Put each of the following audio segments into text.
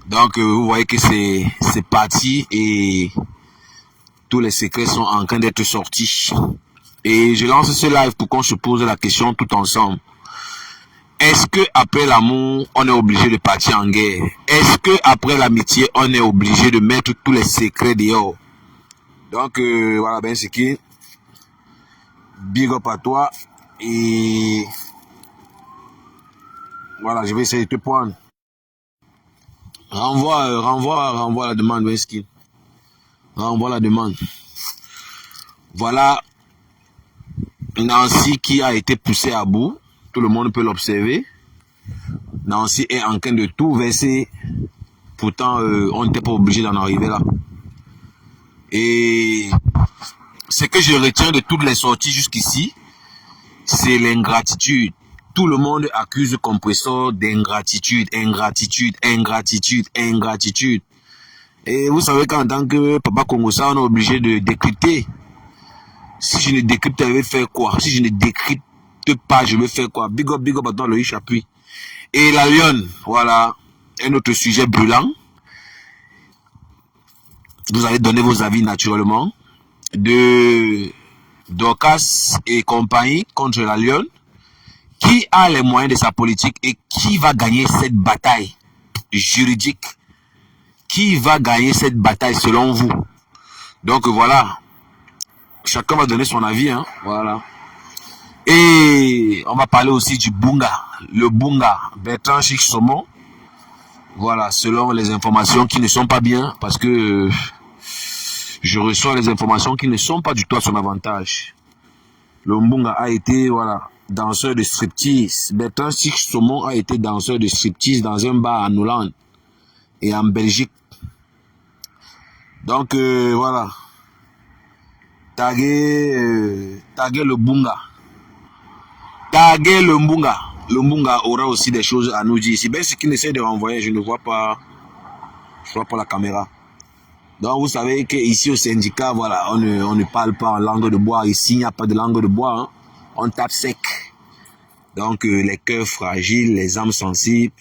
Donc, vous voyez que c'est parti et tous les secrets sont en train d'être sortis. Et je lance ce live pour qu'on se pose la question tout ensemble. Est-ce que après l'amour, on est obligé de partir en guerre? Est-ce que après l'amitié, on est obligé de mettre tous les secrets dehors? Donc, voilà, ben c'est qui. Big up à toi. Et voilà, je vais essayer de te prendre. Renvoie la demande, Wesky. Renvoie la demande. Voilà Nancy qui a été poussée à bout. Tout le monde peut l'observer. Nancy est en train de tout verser. Pourtant, on n'était pas obligé d'en arriver là. Et ce que je retiens de toutes les sorties jusqu'ici, c'est l'ingratitude. Tout le monde accuse le compresseur d'ingratitude, ingratitude. Et vous savez qu'en tant que papa Congossa, on est obligé de décrypter. Si je ne décrypte, je vais faire quoi? Si je ne décrypte pas, je vais faire quoi? Big up à toi, Loïc Chapuis. Et la lionne, voilà, un autre sujet brûlant. Vous allez donner vos avis naturellement. De Dorcas et compagnie contre la lionne. Qui a les moyens de sa politique et qui va gagner cette bataille juridique? Qui va gagner cette bataille selon vous? Donc voilà, chacun va donner son avis, hein, voilà. Et on va parler aussi du Bunga, le Bunga, Bertrand Chic-Somon. Voilà, selon les informations qui ne sont pas bien, parce que je reçois les informations qui ne sont pas du tout à son avantage. Le Mbunga a été, voilà, danseur de striptease. Bertrand Chic-Somon a été danseur de striptease dans un bar en Hollande et en Belgique. Donc, voilà. Taguer le Bunga. Taguer le Mbunga. Le Mbunga aura aussi des choses à nous dire. C'est bien ce qu'il essaie de renvoyer. Je ne vois pas la caméra. Donc, vous savez qu'ici au syndicat, voilà, on ne parle pas en langue de bois. Ici, il n'y a pas de langue de bois. Hein. On tape sec. Donc, les cœurs fragiles, les âmes sensibles,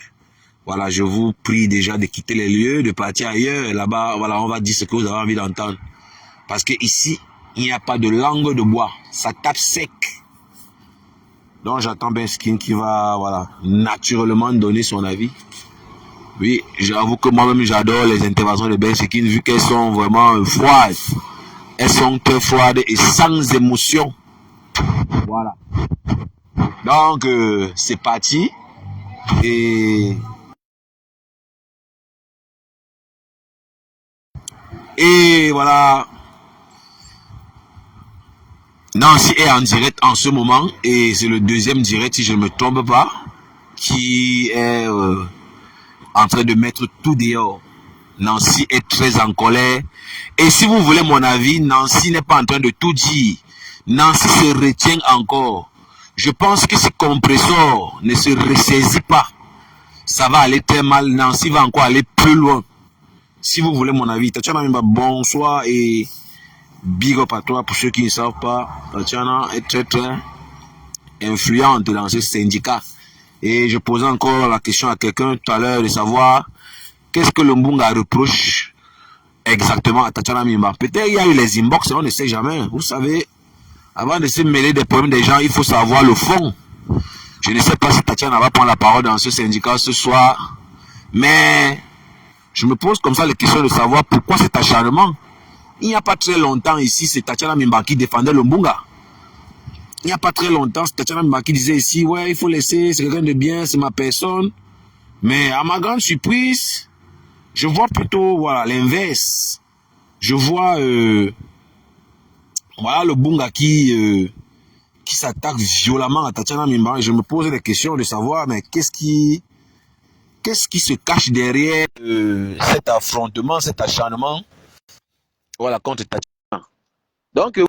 voilà, je vous prie déjà de quitter les lieux, de partir ailleurs. Là-bas, voilà, on va dire ce que vous avez envie d'entendre. Parce que ici, il n'y a pas de langue de bois. Ça tape sec. Donc, j'attends Ben Skin qui va, voilà, naturellement donner son avis. Oui, j'avoue que moi-même, j'adore les interventions de Ben Skin vu qu'elles sont vraiment froides. Elles sont très froides et sans émotion. Voilà. Donc, c'est parti. Et voilà. Nancy est en direct en ce moment. Et c'est le deuxième direct, si je ne me trompe pas, qui est en train de mettre tout dehors. Nancy est très en colère. Et si vous voulez mon avis, Nancy n'est pas en train de tout dire. Nancy se retient encore. Je pense que si Compressor ne se ressaisit pas, ça va aller très mal. Nancy va encore aller plus loin. Si vous voulez mon avis, Tatiana Mimba, bonsoir et big up à toi. Pour ceux qui ne savent pas, Tatiana est très très influente dans ce syndicat. Et je posais encore la question à quelqu'un tout à l'heure de savoir qu'est-ce que le Mbunga reproche exactement à Tatiana Mimba. Peut-être il y a eu les inbox, on ne sait jamais. Vous savez, avant de se mêler des problèmes des gens, il faut savoir le fond. Je ne sais pas si Tatiana va prendre la parole dans ce syndicat ce soir, mais je me pose comme ça les questions de savoir pourquoi cet acharnement. Il n'y a pas très longtemps ici, c'est Tatiana Mimba qui défendait le Mbunga. Il n'y a pas très longtemps, c'est Tatiana Mimba qui disait ici, ouais, il faut laisser, c'est quelqu'un de bien, c'est ma personne. Mais à ma grande surprise, je vois plutôt, voilà, l'inverse. Je vois, voilà, le Mbunga qui s'attaque violemment à Tatiana Mimba. Et je me pose des questions de savoir, mais qu'est-ce qui se cache derrière cet affrontement, cet acharnement, voilà, contre Tatiana. Donc,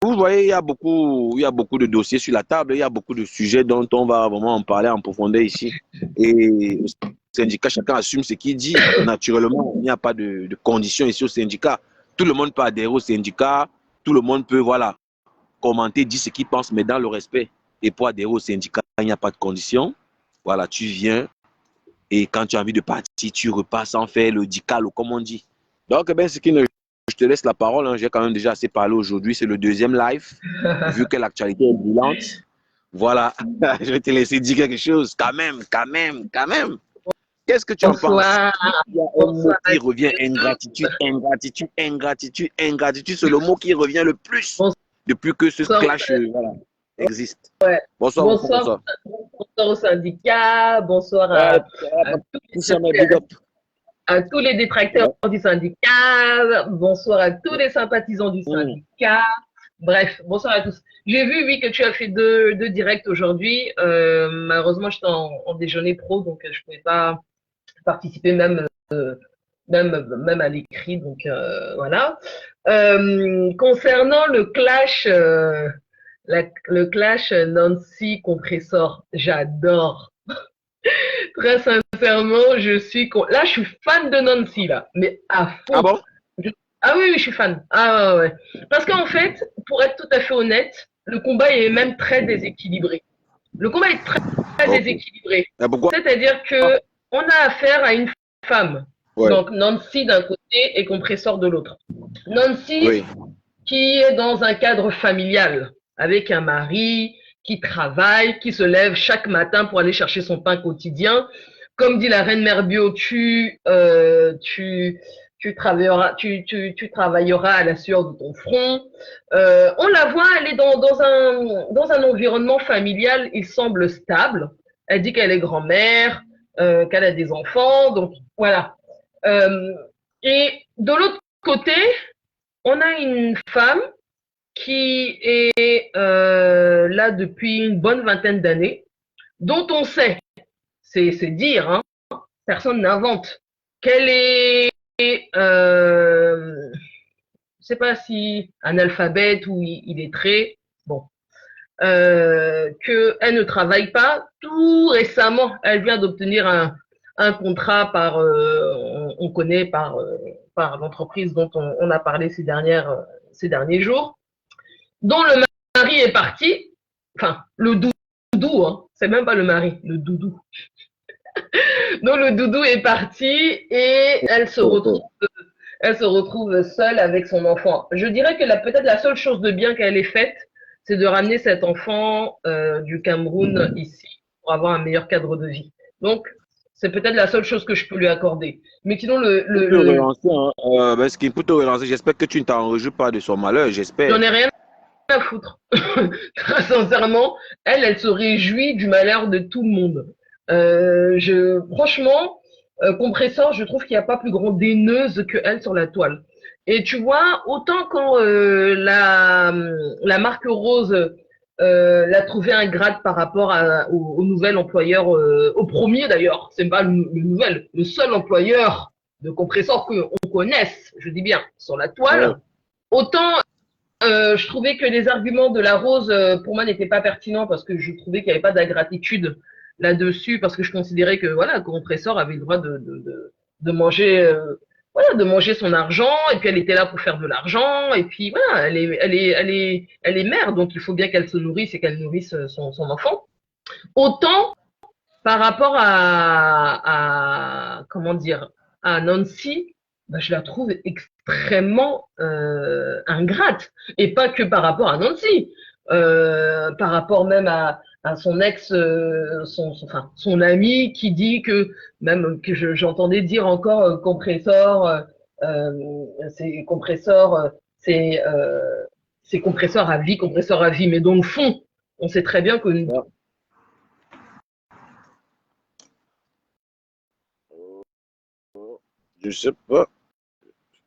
vous voyez, il y a beaucoup de dossiers sur la table, il y a beaucoup de sujets dont on va vraiment en parler en profondeur ici. Et au syndicat, chacun assume ce qu'il dit. Naturellement, il n'y a pas de conditions ici au syndicat. Tout le monde peut adhérer au syndicat, tout le monde peut, voilà, commenter, dire ce qu'il pense, mais dans le respect. Et pour adhérer au syndicat, il n'y a pas de conditions. Voilà, tu viens, Et quand tu as envie de partir, tu repars sans faire le dicalo, comme on dit. Donc, ben, je te laisse la parole. Hein. J'ai quand même déjà assez parlé aujourd'hui. C'est le deuxième live, vu que l'actualité est brûlante. Voilà, je vais te laisser dire quelque chose. Quand même, quand même, quand même. Qu'est-ce que tu en penses? Bonsoir, Il y a un mot bonsoir à qui revient, tous. ingratitude, ingratitude, ingratitude, ingratitude. C'est le mot qui revient le plus depuis que ce Bonsoir, clash voilà, existe. ouais. Bonsoir, bonsoir, Bonsoir, bonsoir. bonsoir au syndicat, bonsoir Ouais, à big up. à tous les détracteurs Ouais. du syndicat, bonsoir à tous les sympathisants du syndicat. Bref, bonsoir à tous. J'ai vu, oui, que tu as fait deux directs aujourd'hui. Malheureusement, j'étais en déjeuner pro, donc je ne pouvais pas participer même à l'écrit. Donc voilà. Concernant le clash, le clash Nancy Compressor, j'adore. Très sincèrement, là, je suis fan de Nancy là, mais à Ah fond. bon? Ah oui, oui, je suis fan. Ah ouais. Parce qu'en fait, pour être tout à fait honnête, le combat est même très déséquilibré. Le combat est très déséquilibré. Pourquoi? C'est-à-dire que on a affaire à une femme. Ouais. Donc Nancy d'un côté et Compressor de l'autre. Nancy Oui. qui est dans un cadre familial avec un mari qui travaille, qui se lève chaque matin pour aller chercher son pain quotidien. Comme dit la reine Mère Bio, tu travailleras, tu travailleras à la sueur de ton front. On la voit, elle est dans un environnement familial, il semble stable. Elle dit qu'elle est grand-mère, qu'elle a des enfants, donc voilà. Et de l'autre côté, on a une femme qui est là depuis une bonne vingtaine d'années, dont on sait, c'est dire, hein, personne n'invente, qu'elle est, je ne sais pas si analphabète ou illettrée, bon, qu'elle ne travaille pas. Tout récemment, elle vient d'obtenir un contrat par, on connaît par l'entreprise dont on a parlé ces derniers jours, dont le mari est parti, enfin, le doudou, hein, c'est même pas le mari, le doudou. Donc le doudou est parti et elle se retrouve seule avec son enfant. Je dirais que peut-être la seule chose de bien qu'elle ait faite, c'est de ramener cet enfant du Cameroun ici pour avoir un meilleur cadre de vie. Donc, c'est peut-être la seule chose que je peux lui accorder. Mais sinon, Parce qu'il peut te relancer. J'espère que tu ne t'en rejoues pas de son malheur, j'espère. j'en ai rien à foutre. Très sincèrement, elle se réjouit du malheur de tout le monde. Franchement, Compressor, je trouve qu'il n'y a pas plus grande daineuse que elle sur la toile. Et tu vois, autant quand la marque Rose l'a trouvé ingrate par rapport au nouvel employeur, au premier d'ailleurs, c'est pas le seul employeur de Compressor qu'on connaisse, je dis bien, sur la toile, autant je trouvais que les arguments de la Rose, pour moi, n'étaient pas pertinents parce que je trouvais qu'il n'y avait pas d'ingratitude là-dessus, parce que je considérais que voilà, Compressor avait le droit de manger, voilà, de manger son argent, et puis elle était là pour faire de l'argent, et puis voilà, elle est mère, donc il faut bien qu'elle se nourrisse et qu'elle nourrisse son enfant. Autant par rapport comment dire, à Nancy, bah, je la trouve extrêmement ingrate. Et pas que par rapport à Nancy, par rapport même à son ex, enfin, son ami qui dit que, même que j'entendais dire encore c'est compresseur, c'est compresseur à vie. Mais dans le fond, on sait très bien que je sais pas.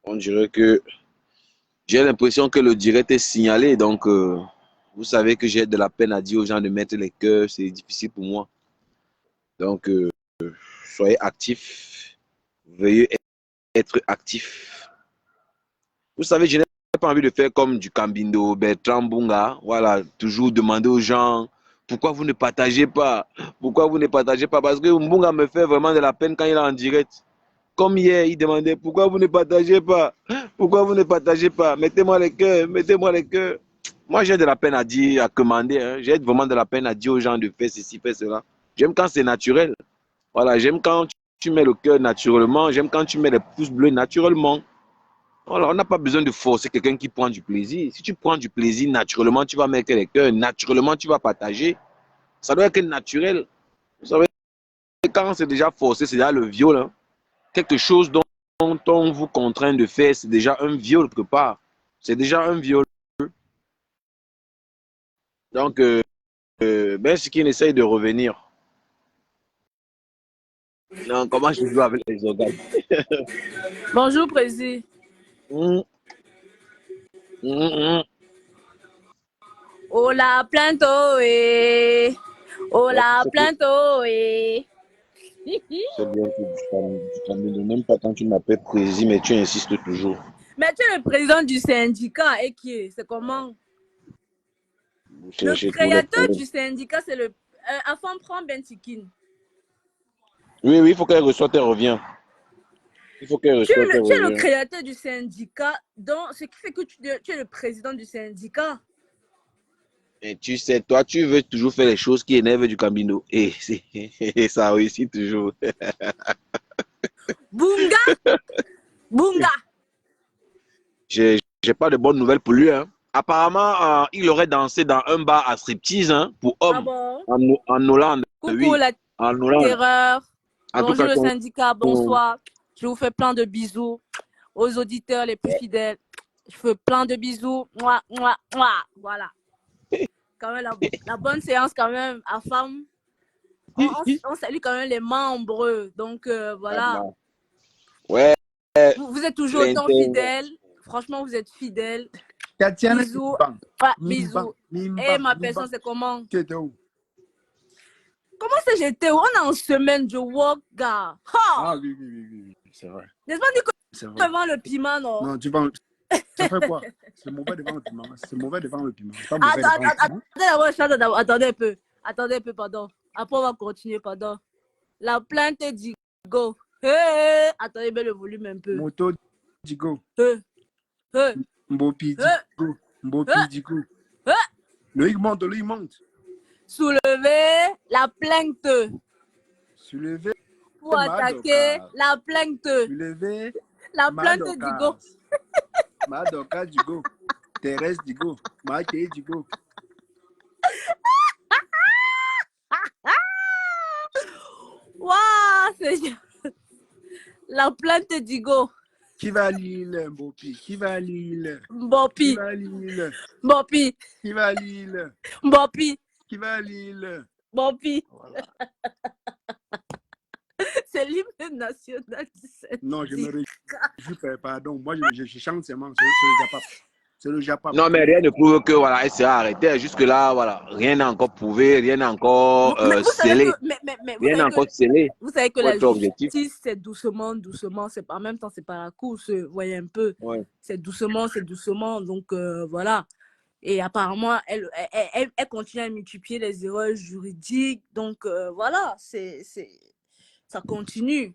On dirait que j'ai l'impression que le direct est signalé. Donc, vous savez que j'ai de la peine à dire aux gens de mettre les cœurs. C'est difficile pour moi. Donc, soyez actifs. Veuillez être actifs. Vous savez, je n'ai pas envie de faire comme du Cambindo, Bertrand Bunga. Voilà, toujours demander aux gens pourquoi vous ne partagez pas. Pourquoi vous ne partagez pas? Parce que Mbunga me fait vraiment de la peine quand il est en direct. Comme hier, il demandait pourquoi vous ne partagez pas? Pourquoi vous ne partagez pas? Mettez-moi les cœurs, mettez-moi les cœurs. Moi, j'ai de la peine à dire, à commander. Hein. J'ai vraiment de la peine à dire aux gens de faire ceci, faire cela. J'aime quand c'est naturel. Voilà, j'aime quand tu mets le cœur naturellement, j'aime quand tu mets les pouces bleus naturellement. Voilà, on n'a pas besoin de forcer quelqu'un qui prend du plaisir. Si tu prends du plaisir naturellement, tu vas mettre les cœurs, naturellement, tu vas partager. Ça doit être naturel. Vous savez, quand c'est déjà forcé, c'est déjà le viol. Hein. Quelque chose dont on vous contraint de faire, c'est déjà un viol quelque part. C'est déjà un viol. Donc, ben, ce qu'il essaye de revenir. Non, comment je joue avec les organes? Bonjour, Président. Hum, hum, hum. Oh la plainte, oh, eh. Oh la plainte, oh, eh. C'est bien que tu ne même pas quand tu m'appelles président, mais tu insistes toujours. Mais tu es le président du syndicat et qui est? C'est comment? Le créateur du syndicat, c'est le Afam Prend Bentikin. Oui, oui, il faut qu'elle reçoive, elle revient. Il faut qu'elle reçoive, elle Tu es le revient. créateur du syndicat, donc ce qui fait que tu es le président du syndicat. Et tu sais, toi, tu veux toujours faire les choses qui énervent du Camino. Et ça réussit toujours. Bunga! Bunga! J'ai pas de bonnes nouvelles pour lui. Hein. Apparemment, il aurait dansé dans un bar à striptease hein, pour hommes Ah bon? en Hollande. Coucou Oui, la en Hollande. terreur. En tout Bonjour cas, le syndicat, bonsoir. Je vous fais plein de bisous aux auditeurs les plus fidèles. Je fais plein de bisous. Mouah, mouah, mouah. Voilà. Quand même la bonne séance quand même à femme. On salue quand même les membres. Donc voilà. Ouais. Vous êtes toujours autant fidèles. Franchement, vous êtes fidèles. Bisous. Ouais, bisous. Et ma personne, c'est comment? Tu étais où? Comment c'est j'étais où? On est en semaine de work, gars. Ah oui, c'est vrai. N'est-ce pas dit que devant le piment, non? Non, tu vas... Ça fait quoi? C'est mauvais devant le piment. C'est mauvais devant le piment. Pas mauvais devant le piment. Attendez un peu, pardon. Après, on va continuer, pardon. La plainte d'Igo. Hey, attendez bien le volume un peu. Moto Digo. Mbopi Digo. Mbopi Digo. Loïc monte. Soulever la plainte. Soulever. Pour attaquer la plainte. Soulever. La plainte d'Igo. Madoka Digo. Thérèse Digo. Maïté Digo. Waouh, c'est la plainte d'Igo. Qui va à Lille, Mbopi? Qui va à Lille? Mbopi. Qui va à Lille? Mbopi. Qui va à Lille? Mbopi. Qui va à Lille? Mbopi. Voilà. C'est l'hymne national du syndicat. Non, je me réjouis, pardon. Moi, je chante seulement. C'est le Japap. Non, mais rien ne prouve que voilà, elle sera arrêtée. Jusque-là, voilà, rien n'a encore prouvé, rien n'a encore scellé. Rien n'a encore scellé. Vous savez que la justice, c'est doucement. C'est en même temps, c'est pas la course. Vous voyez un peu. Ouais. C'est doucement. Donc, voilà. Et apparemment, elle continue à multiplier les erreurs juridiques. Donc, voilà, ça continue.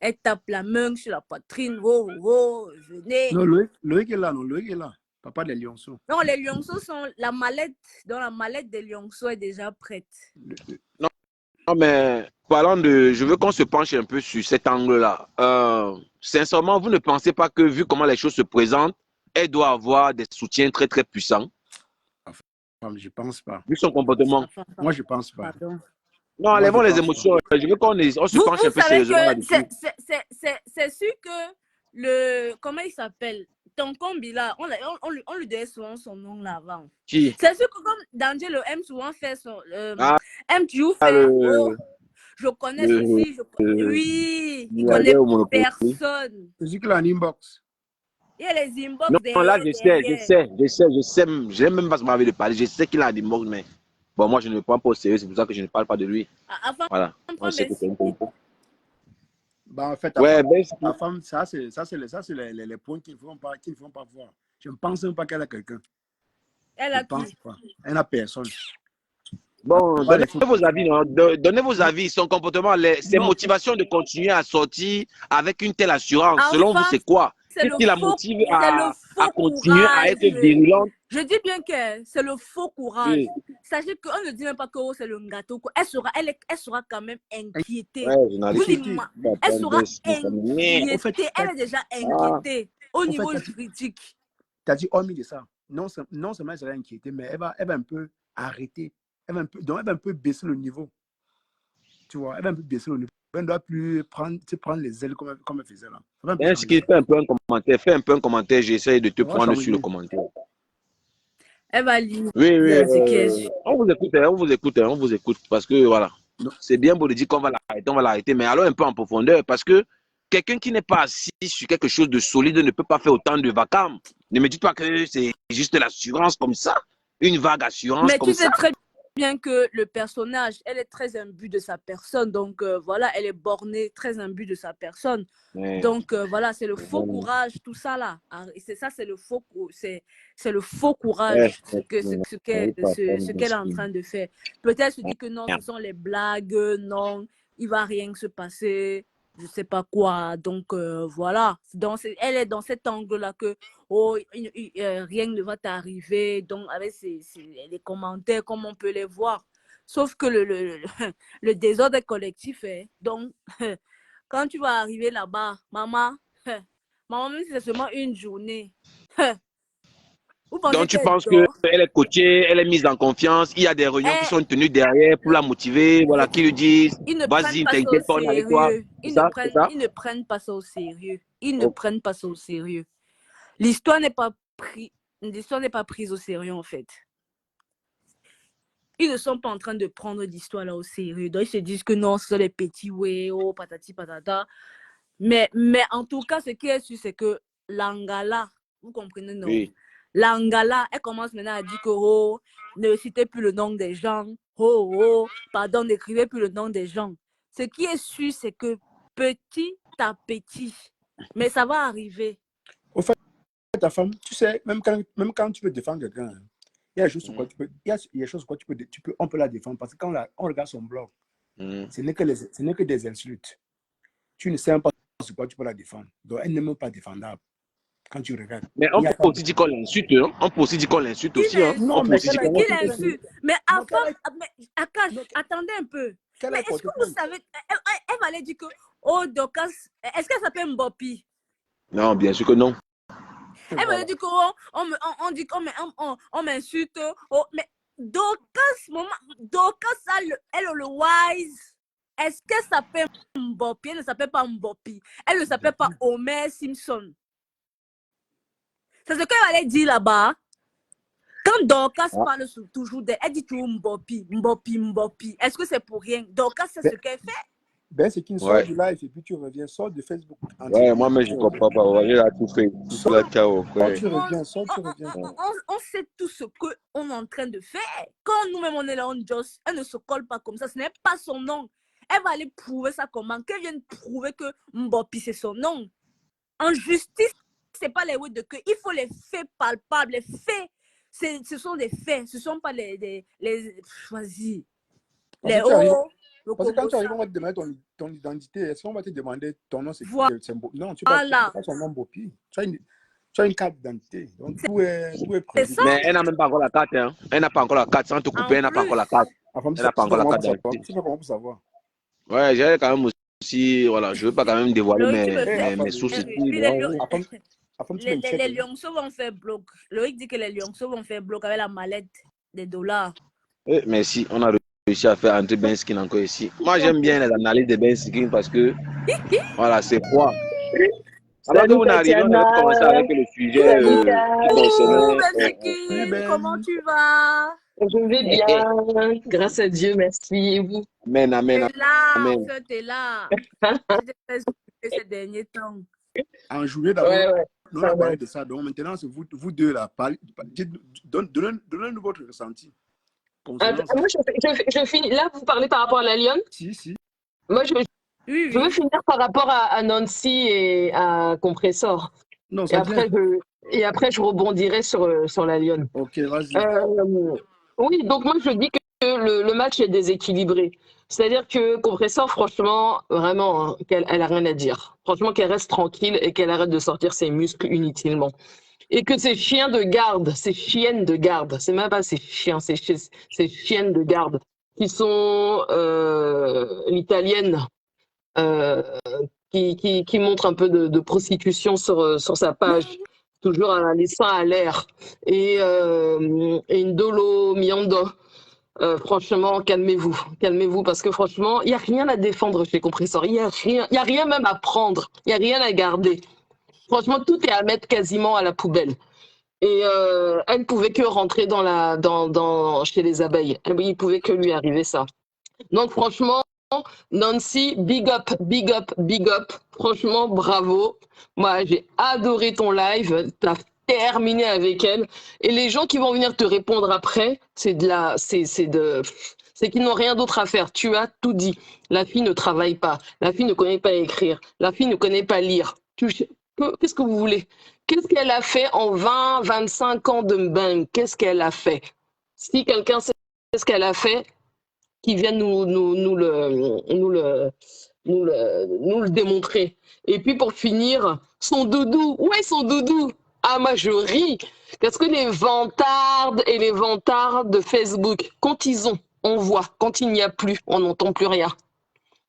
Elle tape la main sur la poitrine. Venez. Non, Loïc est là, non, Loïc est là. Papa des lionceaux. Non, les lionceaux sont la mallette des lionceaux est déjà prête. Non, mais parlant de... Je veux qu'on se penche un peu sur cet angle-là. Sincèrement, vous ne pensez pas que, vu comment les choses se présentent, elle doit avoir des soutiens très, très puissants? Je pense pas. Vu son comportement. Moi, je pense pas. Pardon. Non, enlevons les émotions. Je veux qu'on se penche un peu sérieusement là-dessus. C'est sûr que comment il s'appelle? Tonkombi là, on lui donnait souvent son nom là avant. Qui? C'est sûr que comme D'Angelo aime souvent faire son... aime toujours faire... je connais ceci, oui, il connaît personne. C'est sûr qu'il a un inbox. Il y a les inbox non, là, je sais. Je n'ai même pas envie de parler. Je sais qu'il a un inbox, mais bon, moi, je ne le prends pas au sérieux. C'est pour ça que je ne parle pas de lui. Voilà. Moi, je sais que c'est un peu. Bah, en fait, ta femme, ça, c'est les points qu'ils ne font pas voir. Je ne pense même pas qu'elle a quelqu'un. Elle a qui? Elle n'a personne. Bon, donnez vos avis, non? Donnez vos avis, son comportement, ses motivations de continuer à sortir avec une telle assurance. Selon vous, c'est quoi? Qu'est-ce qui la motive à faux continuer à courage. être virulente. Je dis bien que c'est le faux courage. Oui. Sachez qu'on ne dit même pas que c'est le gâteau. Elle sera quand même inquiétée. Ouais, journaliste. Elle sera Au fait, inquiétée. Elle est déjà Ah. inquiétée au niveau fait, juridique. Tu as dit, hormis de ça, non seulement elle sera inquiétée, mais elle va un peu arrêter. Donc, elle va un peu baisser le niveau. Tu vois, elle va un peu baisser le niveau. Elle ne doit plus prendre les ailes comme elle faisait là. Est-ce qu'il fait un peu un commentaire? Fais un peu un commentaire, j'essaie de te prendre sur le commentaire. Elle va lire. Oui. On vous écoute, parce que voilà, c'est bien beau de dire qu'on va l'arrêter, mais allons un peu en profondeur, parce que quelqu'un qui n'est pas assis sur quelque chose de solide ne peut pas faire autant de vacarme. Ne me dites pas que c'est juste l'assurance comme ça, une vague assurance comme ça. Mais tu sais très bien que le personnage, elle est très imbue de sa personne, donc voilà, elle est bornée, très imbue de sa personne. Donc voilà, c'est le faux courage, tout ça là. C'est ça, c'est le faux courage, ce qu'elle est en train de faire. Peut-être se dit que non, ce sont les blagues, non, il va rien se passer, je sais pas quoi. Donc voilà, elle est dans cet angle-là que rien ne va t'arriver. Donc avec les commentaires, comme on peut les voir. Sauf que le désordre est collectif. Donc quand tu vas arriver là-bas, maman, même si c'est seulement une journée. Donc tu penses qu'elle est coachée, elle est mise en confiance, il y a des réunions qui sont tenues derrière pour la motiver, voilà, qui lui disent vas-y, t'inquiète pas, on est avec toi. Ils ne prennent pas ça au sérieux. Ils ne prennent pas ça au sérieux. L'histoire n'est pas prise au sérieux en fait. Ils ne sont pas en train de prendre l'histoire là au sérieux. Donc ils se disent que non, ce sont les petits oh, patati patata. Mais en tout cas, ce qui est sûr, c'est que l'Angala, vous comprenez, non? Oui. L'Angala, elle commence maintenant à dire que ne citez plus le nom des gens. Pardon, n'écrivez plus le nom des gens. Ce qui est sûr, c'est que petit à petit, mais ça va arriver. Au fait, ta femme, tu sais, même quand tu peux défendre quelqu'un, il y a des choses sur quoi on peut la défendre parce que quand on regarde son blog, ce n'est que des insultes. Tu ne sais pas sur quoi tu peux la défendre. Donc, elle n'est même pas défendable quand tu regardes. Mais on peut aussi dire qu'on l'insulte. On peut aussi dire qu'on l'insulte aussi. Non, mais qu'il l'insulte. Mais Akash, attendez un peu. Mais est-ce que vous savez, elle m'allait dire que, Dorcas, est-ce qu'elle s'appelle Mbopi? Non, bien sûr que non. Elle m'allait dire qu'on dit qu'on m'insulte. Mais Dorcas, elle le wise. Est-ce qu'elle s'appelle Mbopi? Elle ne s'appelle pas Mbopi. Elle ne s'appelle pas Homer Simpson. C'est ce qu'elle allait dire là-bas. Quand Dorcas parle toujours d'elle, elle dit toujours Mbopi. Est-ce que c'est pour rien? Dorcas, c'est ce qu'elle fait. C'est qu'une sort du live et puis tu reviens, sort de Facebook. Moi-même, je ne comprends pas. J'ai tout fait. Tout là, ciao. Tu reviens. On sait tout ce qu'on est en train de faire. Quand nous-mêmes, on est là, elle ne se colle pas comme ça. Ce n'est pas son nom. Elle va aller prouver ça comment? Qu'elle vienne prouver que Mbopi, c'est son nom. En justice, ce n'est pas les de que. Il faut les faits palpables. Les faits, ce sont des faits. Ce ne sont pas les vas-y. Parce que quand tu arrives, on va te demander ton identité. Est-ce qu'on va te demander ton nom? Non, tu n'as pas son nom Mbopi. Tu as une carte d'identité. Donc, tout est prévu. Mais elle n'a même pas encore la carte. Elle n'a pas encore la carte. Sans te couper, elle n'a pas encore la carte. Elle n'a pas encore la carte d'identité. Tu sais comment on peut savoir? Ouais, j'ai quand même aussi, voilà, je veux pas quand même dévoiler mes sources. Les lionceaux vont faire bloc. Loïc dit que les lionceaux vont faire bloc avec la mallette des $. Merci, on a réussi à faire entrer Ben Skin encore ici. Moi, j'aime bien les analyses de Ben Skin parce que, voilà, c'est quoi. Alors que vous n'arrivez, on a commencé avec le sujet comment tu vas? Je vais bien, grâce à Dieu, merci. Et vous? Amen. T'es là. Ces derniers temps. En journée d'abord, on a parlé de ça. Donc maintenant, c'est vous deux là. Donnez-nous votre ressenti. Moi, je finis. Là, vous parlez par rapport à la Lyon? Si. Moi, je veux finir par rapport à Nancy et à Compressor. Non, et après, je rebondirai sur la Lyon. Ok, vas-y. Oui, donc moi, je dis que le match est déséquilibré. C'est-à-dire que Compressor, franchement, vraiment, hein, elle n'a rien à dire. Franchement, qu'elle reste tranquille et qu'elle arrête de sortir ses muscles inutilement. et que ces chiens de garde, ces chiennes de garde, c'est même pas ces chiens, ces chiennes de garde, qui sont l'italienne, euh, qui montre un peu de prostitution sur sa page, toujours en laissant à l'air, et Ndolo Miondo. Franchement, calmez-vous, parce que franchement, il n'y a rien à défendre chez Compressor, il y a rien même à prendre, il n'y a rien à garder. Franchement, tout est à mettre quasiment à la poubelle. Et elle ne pouvait que rentrer chez les abeilles. Il ne pouvait que lui arriver ça. Donc franchement, Nancy, big up, big up, big up. Franchement, bravo. Moi, j'ai adoré ton live. Tu as terminé avec elle. Et les gens qui vont venir te répondre après, c'est qu'ils n'ont rien d'autre à faire. Tu as tout dit. La fille ne travaille pas. La fille ne connaît pas écrire. La fille ne connaît pas lire. Qu'est-ce que vous voulez? Qu'est-ce qu'elle a fait en 20, 25 ans de Mbang? Qu'est-ce qu'elle a fait? Si quelqu'un sait ce qu'elle a fait, qui vient nous le démontrer. Et puis pour finir, son doudou. Où est son doudou? Ah, moi je ris. Parce que les vantardes et les vantards de Facebook, quand ils ont, on voit. Quand il n'y a plus, on n'entend plus rien.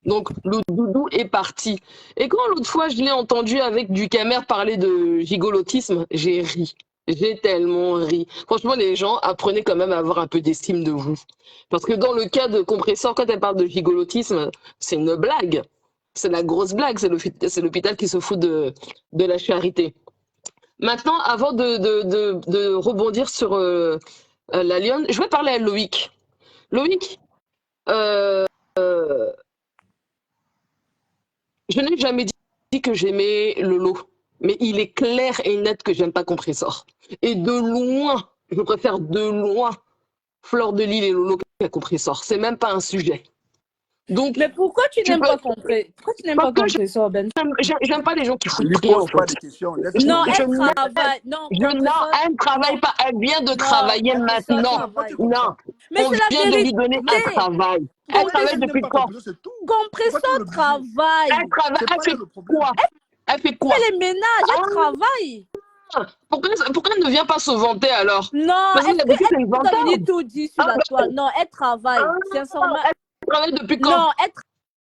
Donc, le doudou est parti. Et quand l'autre fois, je l'ai entendu avec Ducamer parler de gigolotisme, j'ai ri. J'ai tellement ri. Franchement, les gens, apprenez quand même à avoir un peu d'estime de vous. Parce que dans le cas de Compressor, quand elle parle de gigolotisme, c'est une blague. C'est la grosse blague. C'est l'hôpital qui se fout de la charité. Maintenant, avant de rebondir sur la lionne, je vais parler à Loïc. Loïc, je n'ai jamais dit que j'aimais Lolo, mais il est clair et net que j'aime pas Compressor. Et de loin, je préfère de loin Fleur de Lille et Lolo qu'à Compressor. C'est même pas un sujet. Donc, mais pourquoi tu n'aimes pas Compressor, Ben? J'aime pas les gens qui foutent Lui rien, en pose pas fait. de questions. Non, elle travaille. Non, elle ne travaille pas. Elle vient de travailler maintenant. Non, mais on c'est la vient de vérité. lui donner un travail. Elle travaille depuis quand? Compressor travaille. Elle travaille. Elle fait quoi? Elle fait quoi? Elle fait les ménages, elle travaille. Pourquoi elle ne vient pas se vanter alors? Non, elle a tout dit sur la toile. Non, elle travaille. Sincèrement. Elle travaille depuis quand? Non, elle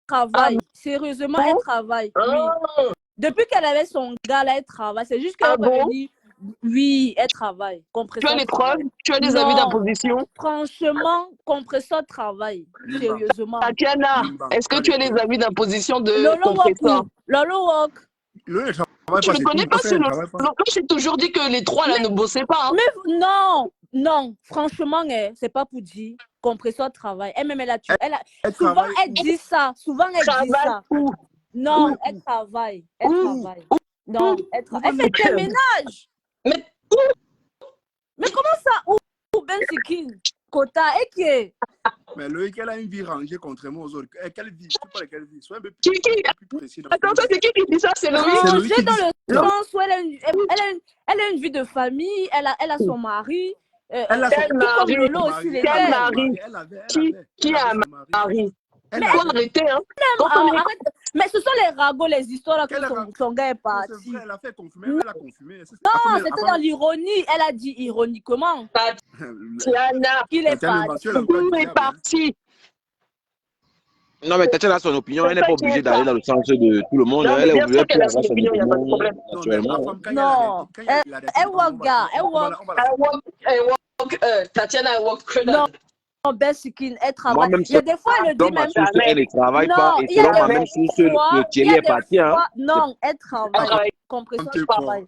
travaille. Sérieusement, elle travaille. Oui. Depuis qu'elle avait son gars là, elle travaille. C'est juste qu'elle va venir. Oui, elle travaille. Tu as les preuves? Tu as des avis d'imposition? Franchement, Compressor travaille. Sérieusement. Tatiana, est-ce que tu as les avis d'imposition de Compressor? Lolo Walk. Je ne connais pas ce Lolo. J'ai toujours dit que les trois là ne bossaient pas. Hein. Mais non, franchement, c'est pas pour dire. Compressor travaille. Elle-même, souvent, elle dit ça. Non, elle travaille. Non, elle fait des ménages. Mais comment ça? Où Ben Sikin? Kota, et qui est? Mais Loïc, elle a une vie rangée contrairement aux autres. Quelle vie? Je ne sais pas laquelle vie. Sois un peu plus précis. Attends, c'est qui dit ça? C'est Loïc. Rangée dans le sens où elle a une vie de famille, elle a son mari. Elle a son mari. Quel mari? Qui a un mari? Elle faut arrêter, hein. Mais ce sont les ragots, les histoires là que son gars est parti. C'est vrai, elle a fait confirmer, elle a confirmé. Non, c'était dans l'ironie. Elle a dit ironiquement. Tatiana, qu'il est parti. Tout est parti. Non, mais Tatiana a son opinion, elle n'est pas obligée d'aller dans le sens de tout le monde. Elle est obligée d'avoir son opinion, il n'y a pas de problème. Non, elle walk, gars, elle walk. Tatiana, elle walk. Bessikin, elle travaille. Il y a des fois, elle le dit même. Elle ne travaille pas. Et selon moi, même si le Thierry est parti. Non, elle travaille. Compressor travaille.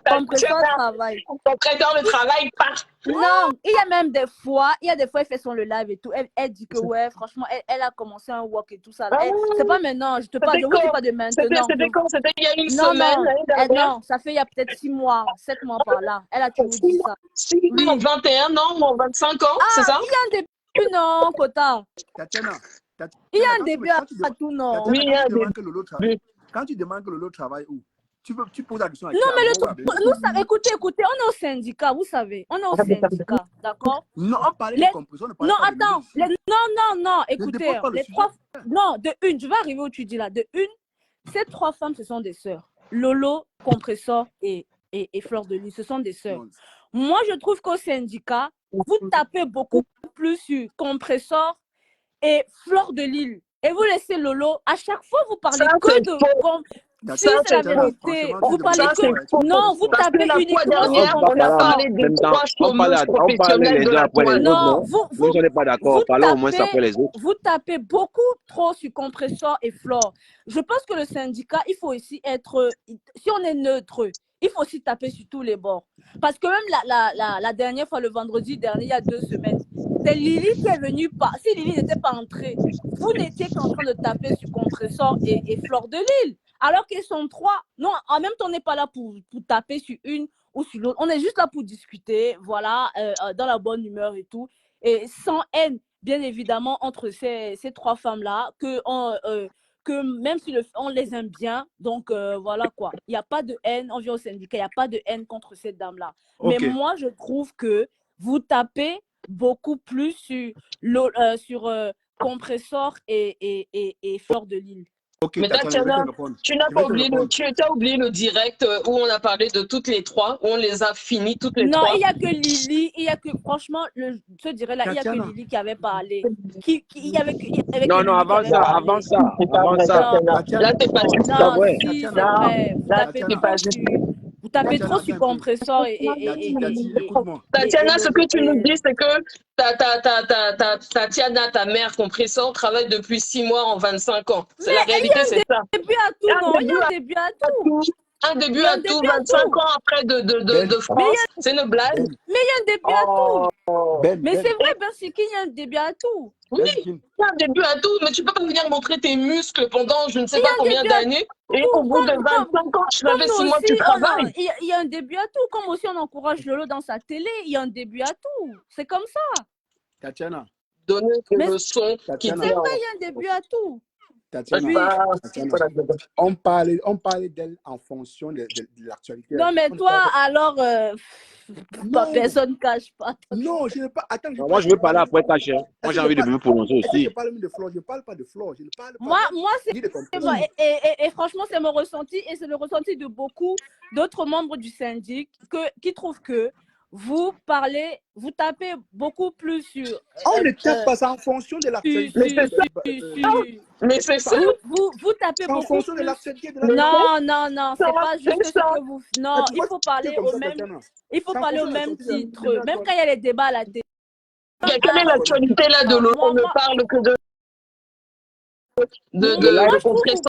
Compressor travaille. Ton traiteur ne travaille pas. Non, il y a même des fois, elle fait son live et tout. Elle dit que ouais, franchement, elle a commencé un walk et tout ça. C'est pas maintenant, je vous dis pas de maintenant. C'était quand? C'était il y a une semaine. Non, ça fait il y a peut-être 6 mois, 7 mois par là. Elle a toujours dit ça. 21 ans, 25 ans, c'est ça? Il y a un début, non, Kota. Tatiana, il y a un début à tout, non. Oui, il y a un début. Quand tu demandes que Lolo travaille où? Tu poses la question à qui? Non, mais écoutez, on est au syndicat, vous savez. On est au syndicat, d'accord? Non, on parlait de Compressor. Non, attends. Non, écoutez. Les trois... Non, de une, je vais arriver où tu dis là. De une, ces 3 femmes, ce sont des sœurs. Lolo, Compressor et Fleur de Lys, ce sont des sœurs. Non. Moi, je trouve qu'au syndicat, vous tapez beaucoup plus sur Compressor et Fleur de Lys. Et vous laissez Lolo. À chaque fois, vous parlez Ça, que c'est de... faux. Si, c'est la Tatiana, vérité. franchement, Vous tu parlez Ça, c'est que... faux. Non, vous Parce que tapez la fois uniquement sur dernière, on a Compressor. parlé des 3 chômeuses professionnelles les de uns la après les toile. autres, Non, non? Nous, on n'est pas d'accord. Parlons au moins après les autres. vous tapez beaucoup trop sur Compressor et Flore. Je pense que le syndicat, il faut aussi être, si on est neutre, il faut aussi taper sur tous les bords. Parce que même la dernière fois, le vendredi dernier, il y a 2 semaines, c'est Lily qui est venue. Si Lily n'était pas entrée, vous n'étiez qu'en train de taper sur Compressor et Fleur de Lys. Alors qu'ils sont 3. Non, en même temps, on n'est pas là pour taper sur une ou sur l'autre. On est juste là pour discuter, voilà, dans la bonne humeur et tout. Et sans haine, bien évidemment, entre ces 3 femmes-là, que même si on les aime bien, donc voilà quoi. Il n'y a pas de haine, on vient au syndicat, il n'y a pas de haine contre ces dames-là. Ok. Mais moi, je trouve que vous tapez beaucoup plus sur Compressor et Fleur de Lys. Ok, Mais Tatiana, Tatiana, tu n'as pas oublié le direct où on a parlé de toutes les 3, où on les a finis toutes les 3. Non, il n'y a que Lily, franchement, je dirais là, il n'y a que Lily qui avait parlé. Non, avant ça. Là, c'est pas juste. Non, si, c'est vrai. Vous tapez trop sur Compressor Tatiana, ce que tu nous dis, c'est que Tatiana, ta mère, Compressor, travaille depuis 6 mois en 25 ans. C'est la réalité, c'est ça. Il y a un début à tout, non? Il y a un début à tout. Un début à tout, 25 ans après de France. C'est une blague. Mais il y a un début à tout. Mais Ben, c'est vrai, Bercy, qu'il y a un début à tout. Oui, il y a un début à tout, mais tu peux pas venir montrer tes muscles pendant je ne sais pas combien d'années. Et au bout de 25 ans, tu savais 6 mois que tu travailles. Il y a un début à tout. Comme aussi on encourage Lolo dans sa télé, il y a un début à tout. C'est comme ça. Tatiana. Donner des leçons. C'est vrai, il y a un début à tout. Tatiana, on parlait d'elle en fonction de l'actualité. Non, mais toi, alors, personne ne cache pas. Non, je ne pas. Attends, moi, je veux parler après Cache. Moi, j'ai envie de me prononcer aussi. Je parle même de Flore, je ne parle pas de Flore. Je ne parle pas moi c'est et franchement, c'est mon ressenti et c'est le ressenti de beaucoup d'autres membres du syndic qui trouvent que vous tapez beaucoup plus sur... On ne tape pas ça en fonction de l'actualité. Mais c'est ça. Vous tapez beaucoup en fonction plus... de l'actualité. Non, c'est pas juste ce que vous... Non, il faut parler au même titre. Même quand il y a les débats à la télé. Quelle est l'actualité là de l'eau? On ne parle que de Compressor